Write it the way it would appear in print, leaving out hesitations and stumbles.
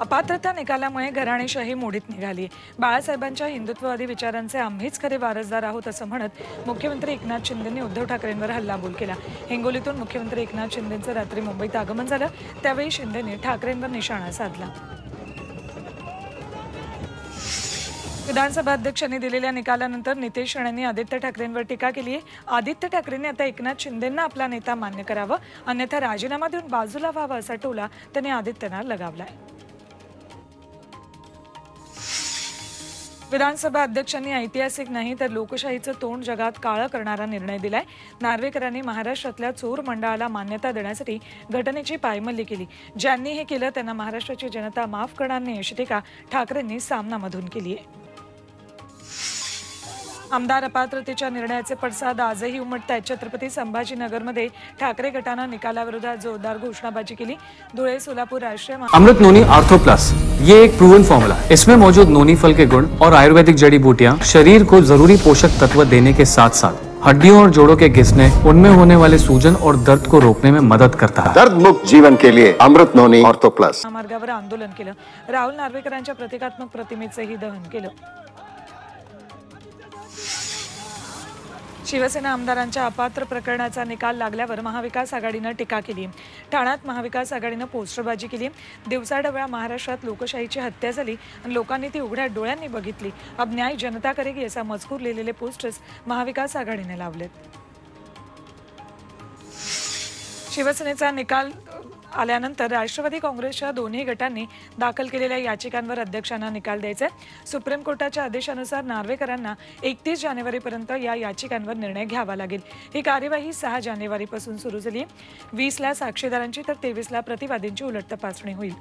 अपात्रता निकालामुळे घराणेशाही मोडीत निघाली। बाळासाहेबांच्या हिंदुत्ववादी विचारांचे आम्हीच खरे वारसदार आहोत असं म्हणत मुख्यमंत्री एकनाथ शिंदेंनी उद्धव ठाकरेंवर हल्लाबोल केला। हिंगोलीतून मुख्यमंत्री एकनाथ शिंदेंचं रात्री मुंबईत आगमन झालं, त्यावेळी शिंदेंनी ठाकरेंवर निशाणा साधला। विधानसभा अध्यक्षांनी दिलेल्या निकालानंतर नितेश राणेंनी आदित्य ठाकरेंवर टीका केली आहे। आदित्य ठाकरेंनी आता एकनाथ शिंदेंना आपला नेता मान्य करावं, अन्यथा राजीनामा देऊन बाजूला व्हावं असा टोला त्यांनी आदित्यना लगावलाय। विधानसभा अध्यक्षांनी ऐतिहासिक नाही तर लोकशाहीचं तोंड जगात काळं करणारा निर्णय दिलाय। नार्वेकरांनी महाराष्ट्रातल्या चोर मंडळाला मान्यता देण्यासाठी घटनेची पायमल्ली केली। ज्यांनी हे केलं त्यांना महाराष्ट्राची जनता माफ करणार नाही अशी टीका ठाकरेंनी सामनामधून केली आहे। आमदार अपात्रतेच्या निर्णयाचे पडसाद आजही उमटतायत। छत्रपती संभाजीनगरमध्ये ठाकरे गटानं निकालाविरोधात जोरदार घोषणाबाजी केली। धुळे, सोलापूर राष्ट्रीय अमृत नोनी आर्थो प्लस, ये एक प्रूवन फॉर्मूला है। इसमें मौजूद नोनी फल के गुण और आयुर्वेदिक जड़ी बूटियां शरीर को जरूरी पोषक तत्व देने के साथ साथ हड्डियों और जोड़ों के घिसने, उनमें होने वाले सूजन और दर्द को रोकने में मदद करता है। दर्द मुक्त जीवन के लिए अमृत नोनी आर्थो प्लस। मार्गावर आंदोलन केलं। राहुल नार्वेकरांच्या प्रतिकात्मक प्रतिमेचंही दहन केलं। शिवसेना आमदारांच्या अपात्र प्रकरणाचा निकाल लागल्यावर महाविकास आघाडीनं टीका केली। ठाण्यात महाविकास आघाडीनं पोस्टरबाजी केली। दिवसाढवळ्या महाराष्ट्रात लोकशाहीची हत्या झाली आणि लोकांनी ती उघड्या डोळ्यांनी बघितली। अब न्याय जनता करेगी असा मजकूर लिहिलेले पोस्टर्स महाविकास आघाडीने लावलेत। शिवसेनेचा निकाल आल्यानंतर राष्ट्रवादी काँग्रेसच्या दोन्ही गटांनी दाखल केलेल्या याचिकांवर अध्यक्षांना निकाल द्यायचा आहे। सुप्रीम कोर्टाच्या आदेशानुसार नार्वेकरांना 31 जानेवारीपर्यंत या याचिकांवर निर्णय घ्यावा लागेल। ही कार्यवाही 6 जानेवारीपासून सुरू झाली। 20ला साक्षीदारांची तर 23ला प्रतिवादींची उलट तपासणी होईल।